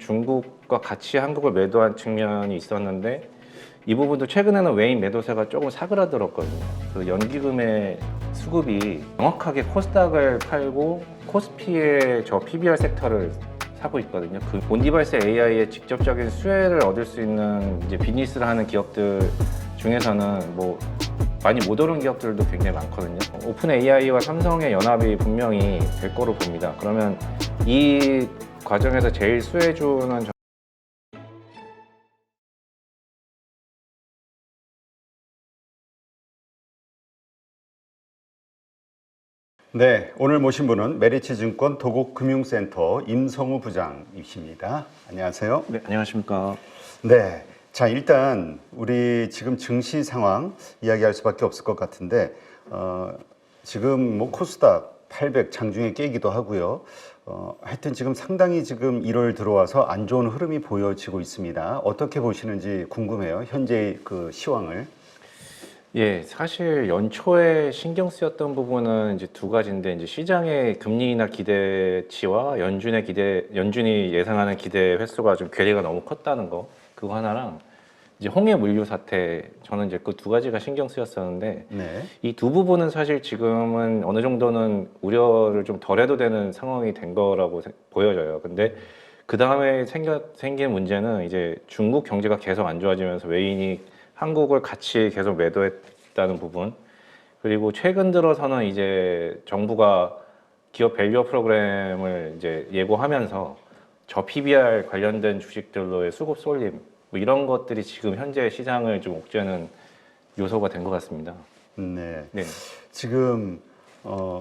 중국과 같이 한국을 매도한 측면이 있었는데 이 부분도 최근에는 외인 매도세가 조금 사그라들었거든요. 그 연기금의 수급이 정확하게 코스닥을 팔고 코스피의 저 PBR 섹터를 사고 있거든요. 그 온디바이스 AI의 직접적인 수혜를 얻을 수 있는 이제 비즈니스를 하는 기업들 중에서는 뭐 많이 못 오른 기업들도 굉장히 많거든요. 오픈 AI와 삼성의 연합이 분명히 될 거로 봅니다. 그러면 이 과정에서 제일 수혜주는 네, 오늘 모신 분은 메리츠증권 도곡금융센터 임성우 부장이십니다. 안녕하세요. 네, 안녕하십니까. 네, 자 일단 우리 지금 증시 상황 이야기할 수밖에 없을 것 같은데 지금 뭐 코스닥 800 장중에 깨기도 하고요. 하여튼 지금 상당히 지금 1월 들어와서 안 좋은 흐름이 보여지고 있습니다. 어떻게 보시는지 궁금해요. 현재 그 시황을. 예, 사실 연초에 신경 쓰였던 부분은 이제 두 가지인데 이제 시장의 금리 인하 기대치와 연준이 예상하는 기대 횟수가 좀 괴리가 너무 컸다는 거 그거 하나랑 이제 홍해 물류 사태 저는 이제 그 두 가지가 신경 쓰였었는데 네. 이 두 부분은 사실 지금은 어느 정도는 우려를 좀 덜해도 되는 상황이 된 거라고 보여져요. 근데 그 다음에 생긴 문제는 이제 중국 경제가 계속 안 좋아지면서 외인이 한국을 같이 계속 매도했다는 부분, 그리고 최근 들어서는 이제 정부가 기업 밸류업 프로그램을 이제 예고하면서 저 PBR 관련된 주식들로의 수급 쏠림 뭐 이런 것들이 지금 현재 시장을 좀 옥죄는 요소가 된 것 같습니다. 네. 네. 지금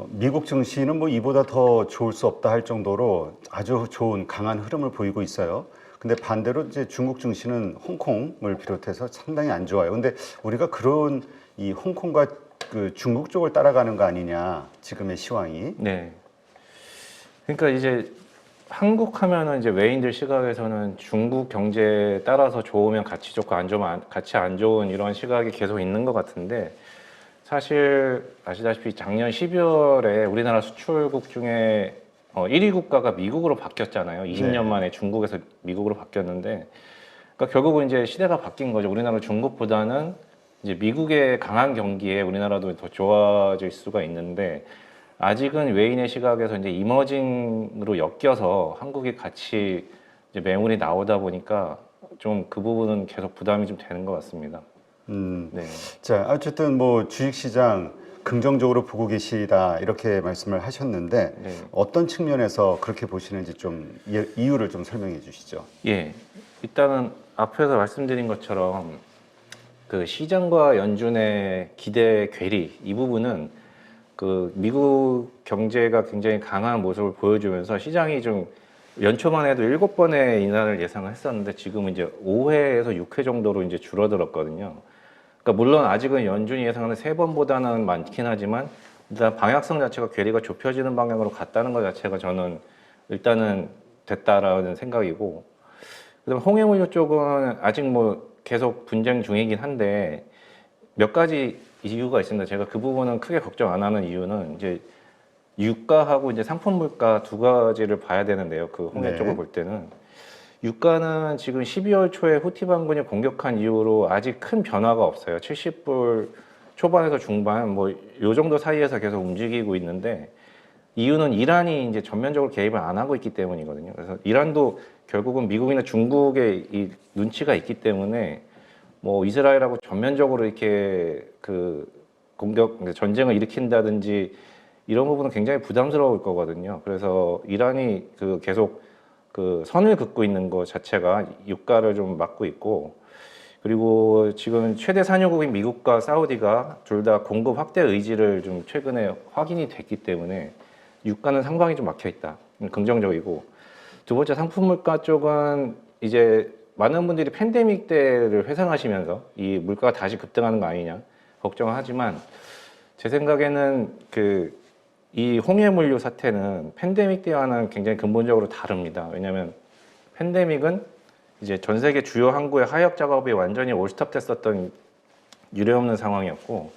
미국 증시는 뭐 이보다 더 좋을 수 없다 할 정도로 아주 좋은 강한 흐름을 보이고 있어요. 근데 반대로 이제 중국 증시는 홍콩을 비롯해서 상당히 안 좋아요. 근데 우리가 그런 이 홍콩과 그 중국 쪽을 따라가는 거 아니냐, 지금의 시황이. 네. 그러니까 이제 한국 하면은 이제 외인들 시각에서는 중국 경제에 따라서 좋으면 같이 좋고 안 좋으면 같이 안 좋은 이런 시각이 계속 있는 것 같은데 사실 아시다시피 작년 12월에 우리나라 수출국 중에 1위 국가가 미국으로 바뀌었잖아요. 20년 만에 중국에서 미국으로 바뀌었는데, 그러니까 결국은 이제 시대가 바뀐 거죠. 우리나라 중국보다는 이제 미국의 강한 경기에 우리나라도 더 좋아질 수가 있는데, 아직은 외인의 시각에서 이제 이머징으로 엮여서 한국이 같이 이제 매물이 나오다 보니까 좀 그 부분은 계속 부담이 좀 되는 것 같습니다. 네. 자, 어쨌든 뭐 주식시장 긍정적으로 보고 계시다 이렇게 말씀을 하셨는데 네. 어떤 측면에서 그렇게 보시는지 좀 이유를 좀 설명해 주시죠. 예. 일단은 앞에서 말씀드린 것처럼 그 시장과 연준의 기대 괴리 이 부분은 그 미국 경제가 굉장히 강한 모습을 보여주면서 시장이 좀 연초만 해도 7번의 인하를 예상을 했었는데 지금은 이제 5회에서 6회 정도로 이제 줄어들었거든요. 그러니까 물론 아직은 연준이 예상하는 3번보다는 많긴 하지만 일단 방향성 자체가 괴리가 좁혀지는 방향으로 갔다는 것 자체가 저는 일단은 됐다라는 생각이고, 그다음에 홍해물류 쪽은 아직 뭐 계속 분쟁 중이긴 한데 몇 가지 이유가 있습니다. 제가 그 부분은 크게 걱정 안 하는 이유는 이제 유가하고 이제 상품 물가 두 가지를 봐야 되는데요. 그 홍해 네. 쪽을 볼 때는 유가는 지금 12월 초에 후티 반군이 공격한 이후로 아직 큰 변화가 없어요. 70불 초반에서 중반 뭐 요 정도 사이에서 계속 움직이고 있는데 이유는 이란이 이제 전면적으로 개입을 안 하고 있기 때문이거든요. 그래서 이란도 결국은 미국이나 중국의 이 눈치가 있기 때문에 뭐 이스라엘하고 전면적으로 이렇게 그 전쟁을 일으킨다든지 이런 부분은 굉장히 부담스러울 거거든요. 그래서 이란이 그 계속 그 선을 긋고 있는 것 자체가 유가를 좀 막고 있고, 그리고 지금 최대 산유국인 미국과 사우디가 둘 다 공급 확대 의지를 좀 최근에 확인이 됐기 때문에 유가는 상방이 좀 막혀 있다. 긍정적이고, 두 번째 상품 물가 쪽은 이제 많은 분들이 팬데믹 때를 회상하시면서 이 물가가 다시 급등하는 거 아니냐 걱정을 하지만 제 생각에는 이 홍해물류 사태는 팬데믹 때와는 굉장히 근본적으로 다릅니다. 왜냐하면 팬데믹은 이제 전 세계 주요 항구의 하역 작업이 완전히 올스톱 됐었던 유례없는 상황이었고,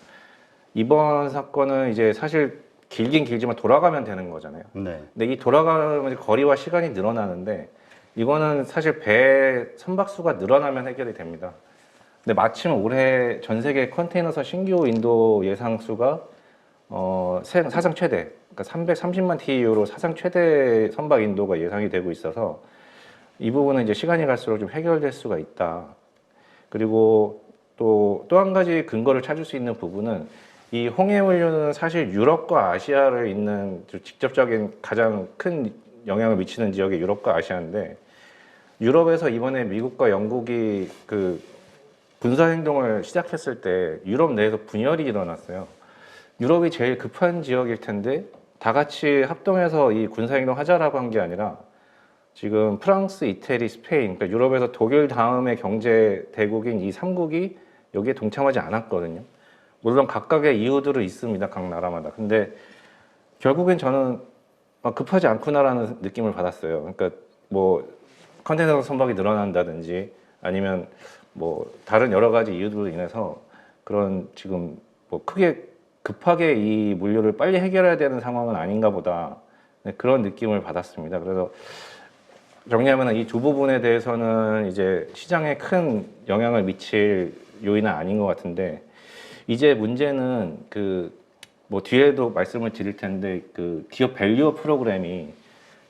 이번 사건은 이제 사실 길긴 길지만 돌아가면 되는 거잖아요. 네. 근데 이 돌아가면 거리와 시간이 늘어나는데 이거는 사실 배 선박수가 늘어나면 해결이 됩니다. 근데 마침 올해 전 세계 컨테이너선 신규 인도 예상수가 사상 최대, 그러니까 330만 TEU로 사상 최대 선박 인도가 예상이 되고 있어서 이 부분은 이제 시간이 갈수록 좀 해결될 수가 있다. 그리고 또 한 가지 근거를 찾을 수 있는 부분은 이 홍해물류는 사실 유럽과 아시아를 잇는 직접적인 가장 큰 영향을 미치는 지역이 유럽과 아시아인데 유럽에서 이번에 미국과 영국이 그 군사 행동을 시작했을 때 유럽 내에서 분열이 일어났어요. 유럽이 제일 급한 지역일 텐데 다 같이 합동해서 이 군사 행동 하자라고 한 게 아니라 지금 프랑스, 이태리, 스페인, 그러니까 유럽에서 독일 다음의 경제 대국인 이 3국이 여기에 동참하지 않았거든요. 물론 각각의 이유들은 있습니다, 각 나라마다. 근데 결국엔 저는 급하지 않구나라는 느낌을 받았어요. 그러니까 뭐 컨테이너 선박이 늘어난다든지 아니면 뭐 다른 여러 가지 이유들로 인해서 그런 지금 뭐 크게 급하게 이 물류를 빨리 해결해야 되는 상황은 아닌가 보다. 그런 느낌을 받았습니다. 그래서 정리하면 이 두 부분에 대해서는 이제 시장에 큰 영향을 미칠 요인은 아닌 것 같은데 이제 문제는 그 뭐 뒤에도 말씀을 드릴 텐데 그 기업 밸류어 프로그램이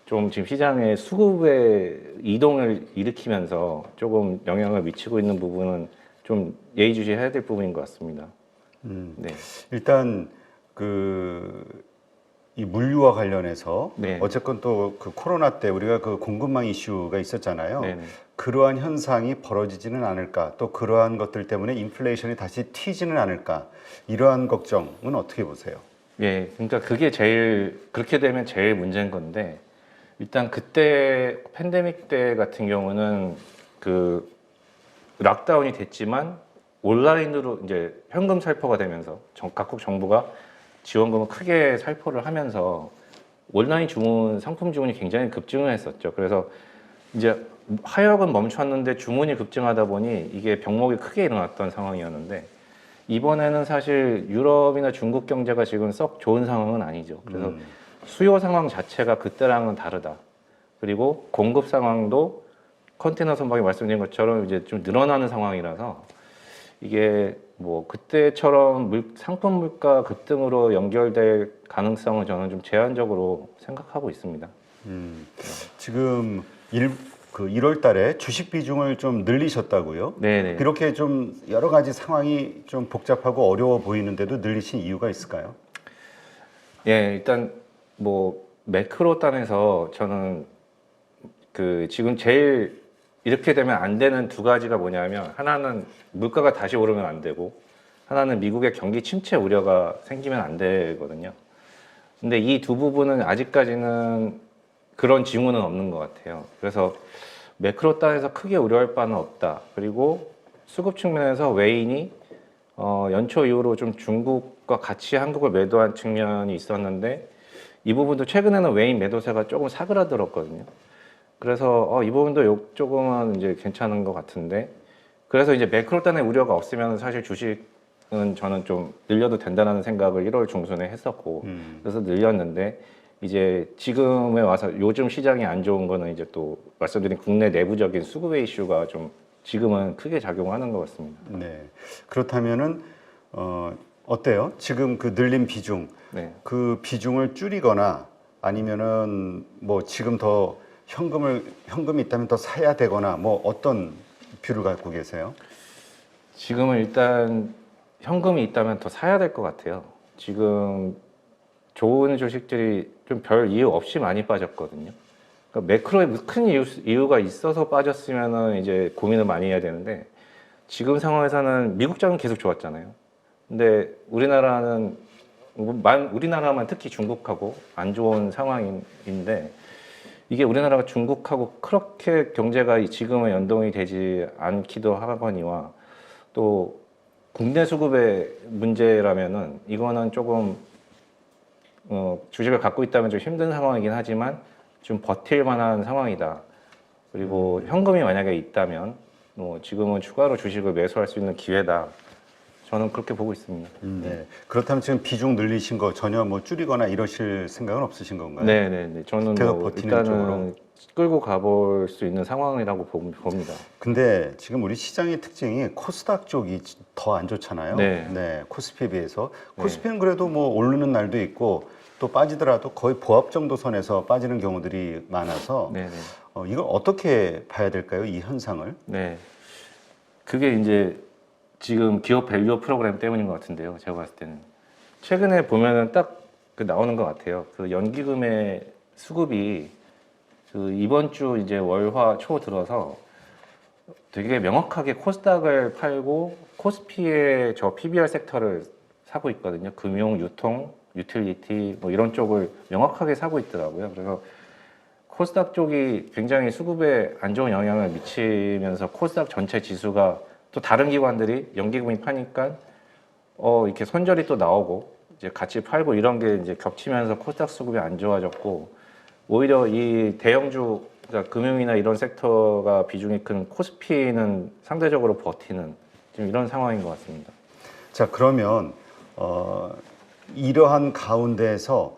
좀 지금 시장의 수급의 이동을 일으키면서 조금 영향을 미치고 있는 부분은 좀 예의주시해야 될 부분인 것 같습니다. 네. 일단 그 이 물류와 관련해서 네. 어쨌건 또 그 코로나 때 우리가 그 공급망 이슈가 있었잖아요. 네네. 그러한 현상이 벌어지지는 않을까, 또 그러한 것들 때문에 인플레이션이 다시 튀지는 않을까, 이러한 걱정은 어떻게 보세요? 예, 그러니까 그게 제일 그렇게 되면 제일 문제인 건데 일단 그때 팬데믹 때 같은 경우는 그 락다운이 됐지만 온라인으로 이제 현금 살포가 되면서 각국 정부가 지원금을 크게 살포를 하면서 온라인 주문, 상품 주문이 굉장히 급증을 했었죠. 그래서 이제 하역은 멈췄는데 주문이 급증하다 보니 이게 병목이 크게 일어났던 상황이었는데 이번에는 사실 유럽이나 중국 경제가 지금 썩 좋은 상황은 아니죠. 그래서 수요 상황 자체가 그때랑은 다르다. 그리고 공급 상황도 컨테이너 선박이 말씀드린 것처럼 이제 좀 늘어나는 상황이라서 이게 뭐 그때처럼 상품 물가 급등으로 연결될 가능성은 저는 좀 제한적으로 생각하고 있습니다. 지금 1월 달에 주식 비중을 좀 늘리셨다고요? 네네. 이렇게 좀 여러 가지 상황이 좀 복잡하고 어려워 보이는데도 늘리신 이유가 있을까요? 예, 일단 뭐 매크로 단에서 저는 그 지금 제일 이렇게 되면 안 되는 두 가지가 뭐냐면 하나는 물가가 다시 오르면 안 되고 하나는 미국의 경기 침체 우려가 생기면 안 되거든요. 근데 이 두 부분은 아직까지는 그런 징후는 없는 것 같아요. 그래서 매크로 단에서 크게 우려할 바는 없다. 그리고 수급 측면에서 외인이 연초 이후로 좀 중국과 같이 한국을 매도한 측면이 있었는데 이 부분도 최근에는 외인 매도세가 조금 사그라들었거든요. 그래서 이 부분도 조금은 이제 괜찮은 것 같은데 그래서 이제 매크로 단의 우려가 없으면 사실 주식은 저는 좀 늘려도 된다는 생각을 1월 중순에 했었고 그래서 늘렸는데 이제 지금에 와서 요즘 시장이 안 좋은 거는 이제 또 말씀드린 국내 내부적인 수급의 이슈가 좀 지금은 크게 작용하는 것 같습니다. 네. 그렇다면은 어때요? 지금 그 늘린 비중, 네. 그 비중을 줄이거나 아니면은 뭐 지금 더 현금이 있다면 더 사야 되거나 뭐 어떤 뷰를 갖고 계세요? 지금은 일단 현금이 있다면 더 사야 될 것 같아요. 지금 좋은 주식들이 좀 별 이유 없이 많이 빠졌거든요. 그러니까 매크로에 큰 이유가 있어서 빠졌으면은 이제 고민을 많이 해야 되는데 지금 상황에서는 미국 장은 계속 좋았잖아요. 근데 우리나라는 우리나라만 특히 중국하고 안 좋은 상황인데 이게 우리나라가 중국하고 그렇게 경제가 지금은 연동이 되지 않기도 하거니와 또 국내 수급의 문제라면은 이거는 조금 주식을 갖고 있다면 좀 힘든 상황이긴 하지만 좀 버틸 만한 상황이다. 그리고 현금이 만약에 있다면 지금은 추가로 주식을 매수할 수 있는 기회다. 저는 그렇게 보고 있습니다. 네. 그렇다면 지금 비중 늘리신 거 전혀 뭐 줄이거나 이러실 생각은 없으신 건가요? 네네네. 저는 계속 뭐 버티는 쪽으로. 일단은 끌고 가볼 수 있는 상황이라고 봅니다. 근데 지금 우리 시장의 특징이 코스닥 쪽이 더 안 좋잖아요. 네. 코스피에 비해서. 네. 코스피는 그래도 뭐 오르는 날도 있고 또 빠지더라도 거의 보합 정도 선에서 빠지는 경우들이 많아서 네네. 이걸 어떻게 봐야 될까요? 이 현상을? 네. 그게 이제 지금 기업 밸류 프로그램 때문인 것 같은데요. 제가 봤을 때는 최근에 보면은 딱 그 나오는 것 같아요. 그 연기금의 수급이 그 이번 주 이제 월화 초 들어서 되게 명확하게 코스닥을 팔고 코스피의 저 PBR 섹터를 사고 있거든요. 금융, 유통, 유틸리티 뭐 이런 쪽을 명확하게 사고 있더라고요. 그래서 코스닥 쪽이 굉장히 수급에 안 좋은 영향을 미치면서 코스닥 전체 지수가 또 다른 기관들이 연기금이 파니까 이렇게 손절이 또 나오고 이제 같이 팔고 이런 게 이제 겹치면서 코스닥 수급이 안 좋아졌고 오히려 이 대형주 그러니까 금융이나 이런 섹터가 비중이 큰 코스피는 상대적으로 버티는 지금 이런 상황인 것 같습니다. 자, 그러면 이러한 가운데에서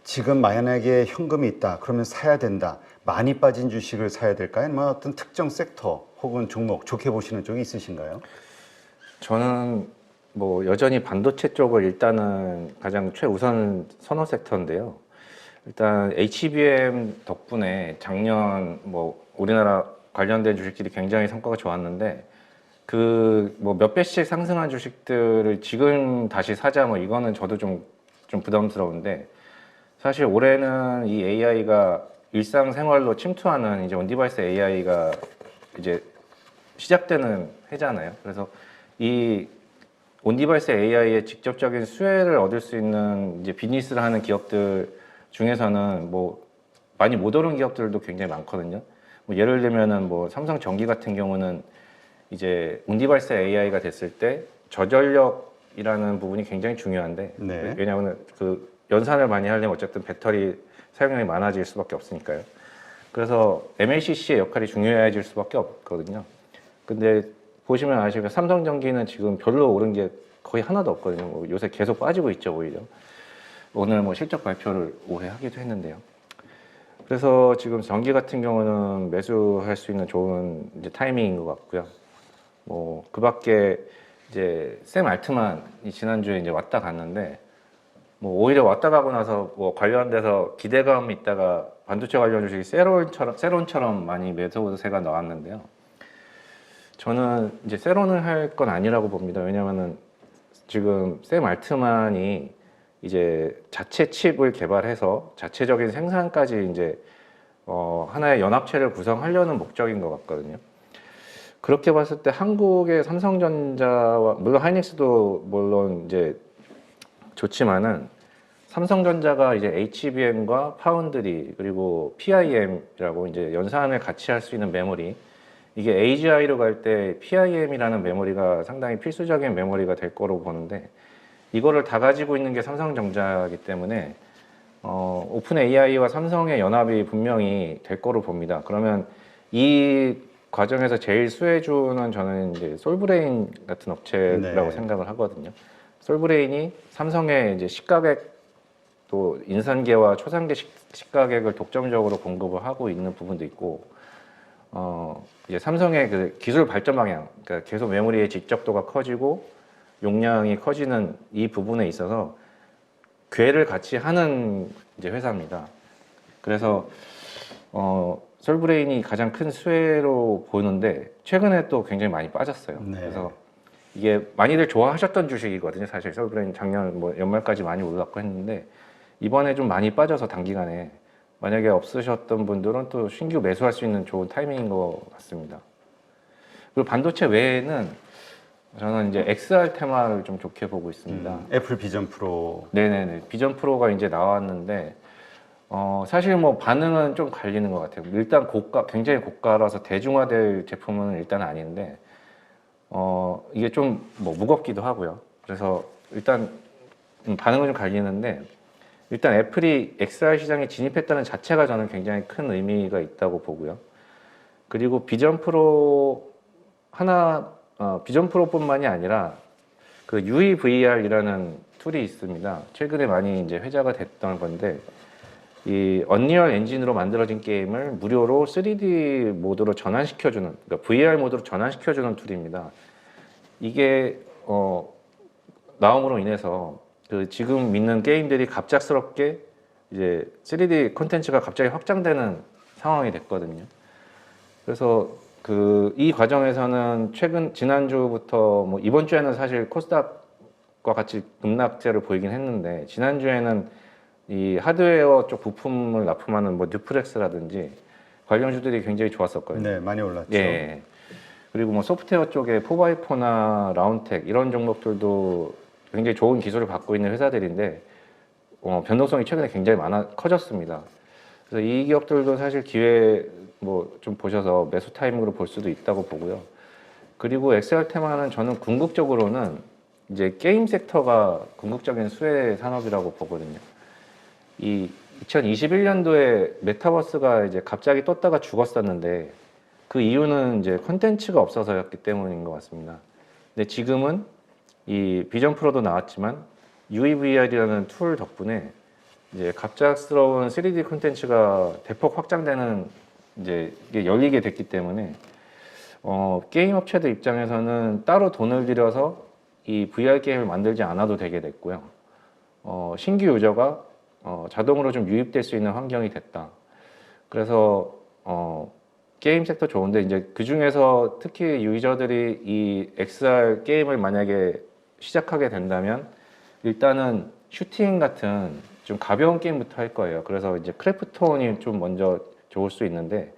지금 만약에 현금이 있다, 그러면 사야 된다. 많이 빠진 주식을 사야 될까요? 아니면 어떤 특정 섹터 혹은 종목 좋게 보시는 쪽이 있으신가요? 저는 뭐 여전히 반도체 쪽을 일단은 가장 최우선 선호 섹터인데요. 일단 HBM 덕분에 작년 뭐 우리나라 관련된 주식들이 굉장히 성과가 좋았는데 그 뭐 몇 배씩 상승한 주식들을 지금 다시 사자 뭐 이거는 저도 좀 부담스러운데 사실 올해는 이 AI가 일상생활로 침투하는 이제 온디바이스 AI가 이제 시작되는 해잖아요. 그래서 이 온디바이스 AI의 직접적인 수혜를 얻을 수 있는 이제 비즈니스를 하는 기업들 중에서는 뭐 많이 못 오른 기업들도 굉장히 많거든요. 뭐 예를 들면은 뭐 삼성전기 같은 경우는 이제 온디바이스 AI가 됐을 때 저전력이라는 부분이 굉장히 중요한데 네. 왜냐하면 그 연산을 많이 하려면 어쨌든 배터리 사용량이 많아질 수밖에 없으니까요. 그래서 MLCC의 역할이 중요해질 수밖에 없거든요. 근데 보시면 아시겠지만 삼성전기는 지금 별로 오른 게 거의 하나도 없거든요. 뭐 요새 계속 빠지고 있죠, 오히려. 오늘 뭐 실적 발표를 올해 하기도 했는데요. 그래서 지금 전기 같은 경우는 매수할 수 있는 좋은 이제 타이밍인 것 같고요. 뭐 그밖에 이제 샘 알트만이 지난주에 이제 왔다 갔는데 뭐 오히려 왔다 가고 나서 뭐 관련돼서 기대감이 있다가 반도체 관련 주식이 세론처럼 많이 매수세가 나왔는데요. 저는 이제 세론을 할 건 아니라고 봅니다. 왜냐하면은 지금 샘 알트만이 이제 자체 칩을 개발해서 자체적인 생산까지 이제 하나의 연합체를 구성하려는 목적인 것 같거든요. 그렇게 봤을 때 한국의 삼성전자와 물론 하이닉스도 물론 이제 좋지만은 삼성전자가 이제 HBM과 파운드리 그리고 PIM이라고 이제 연산을 같이 할 수 있는 메모리 이게 AGI로 갈 때 PIM이라는 메모리가 상당히 필수적인 메모리가 될 거로 보는데 이거를 다 가지고 있는 게 삼성전자이기 때문에 오픈 AI와 삼성의 연합이 분명히 될 거로 봅니다. 그러면 이 과정에서 제일 수혜주는 저는 이제 솔브레인 같은 업체라고 네. 생각을 하거든요. 솔브레인이 삼성의 이제 시가격 또 인산계와 초산계 시가격을 독점적으로 공급을 하고 있는 부분도 있고 이제 삼성의 그 기술 발전 방향, 그러니까 계속 메모리의 직접도가 커지고 용량이 커지는 이 부분에 있어서 궤를 같이 하는 이제 회사입니다. 그래서 솔브레인이 가장 큰 수혜로 보는데 최근에 또 굉장히 많이 빠졌어요. 네. 그래서 이게 많이들 좋아하셨던 주식이거든요. 사실 솔브레인 작년 뭐 연말까지 많이 올랐고 했는데 이번에 좀 많이 빠져서 단기간에 만약에 없으셨던 분들은 또 신규 매수할 수 있는 좋은 타이밍인 것 같습니다. 그리고 반도체 외에는 저는 이제 XR 테마를 좀 좋게 보고 있습니다. 애플 비전 프로. 네네네. 비전 프로가 이제 나왔는데 사실 뭐 반응은 좀 갈리는 것 같아요. 일단 굉장히 고가라서 대중화될 제품은 일단 아닌데 이게 좀 뭐 무겁기도 하고요. 그래서 일단 반응은 좀 갈리는데 일단 애플이 XR 시장에 진입했다는 자체가 저는 굉장히 큰 의미가 있다고 보고요. 그리고 비전 프로 하나 비전 프로뿐만이 아니라 그 UEVR이라는 툴이 있습니다. 최근에 많이 이제 회자가 됐던 건데 이 언리얼 엔진으로 만들어진 게임을 무료로 3D 모드로 전환시켜주는, 그러니까 VR 모드로 전환시켜주는 툴입니다. 이게 나옴으로 인해서 그 지금 있는 게임들이 갑작스럽게 이제 3D 콘텐츠가 갑자기 확장되는 상황이 됐거든요. 그래서 이 과정에서는 지난주부터 뭐 이번 주에는 사실 코스닥과 같이 급락세를 보이긴 했는데 지난주에는 이 하드웨어 쪽 부품을 납품하는 뭐 뉴프렉스라든지 관련주들이 굉장히 좋았었거든요. 네, 많이 올랐죠. 예. 그리고 뭐 소프트웨어 쪽에 4x4나 라운텍 이런 종목들도 굉장히 좋은 기술을 갖고 있는 회사들인데 변동성이 최근에 굉장히 커졌습니다. 그래서 이 기업들도 사실 기회 뭐 좀 보셔서 매수 타이밍으로 볼 수도 있다고 보고요. 그리고 XR 테마는 저는 궁극적으로는 이제 게임 섹터가 궁극적인 수혜 산업이라고 보거든요. 이 2021년도에 메타버스가 이제 갑자기 떴다가 죽었었는데 그 이유는 이제 콘텐츠가 없어서였기 때문인 것 같습니다. 근데 지금은 이 비전 프로도 나왔지만 UEVR이라는 툴 덕분에 이제 갑작스러운 3D 콘텐츠가 대폭 확장되는 이제 이게 열리게 됐기 때문에 게임 업체들 입장에서는 따로 돈을 들여서 이 VR 게임을 만들지 않아도 되게 됐고요. 신규 유저가 자동으로 좀 유입될 수 있는 환경이 됐다. 그래서 게임 섹터 좋은데 이제 그 중에서 특히 유저들이 이 XR 게임을 만약에 시작하게 된다면 일단은 슈팅 같은 좀 가벼운 게임부터 할 거예요. 그래서 이제 크래프톤이 좀 먼저 좋을 수 있는데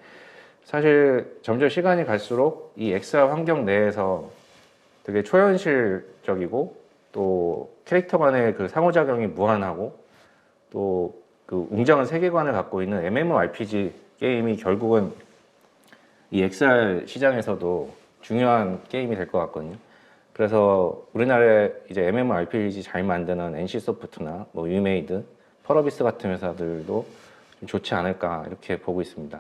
사실 점점 시간이 갈수록 이 XR 환경 내에서 되게 초현실적이고 또 캐릭터 간의 그 상호작용이 무한하고 또 그 웅장한 세계관을 갖고 있는 MMORPG 게임이 결국은 이 XR 시장에서도 중요한 게임이 될 것 같거든요. 그래서 우리나라에 이제 MMORPG 잘 만드는 NC소프트나 뭐 유메이드, 펄어비스 같은 회사들도 좀 좋지 않을까 이렇게 보고 있습니다.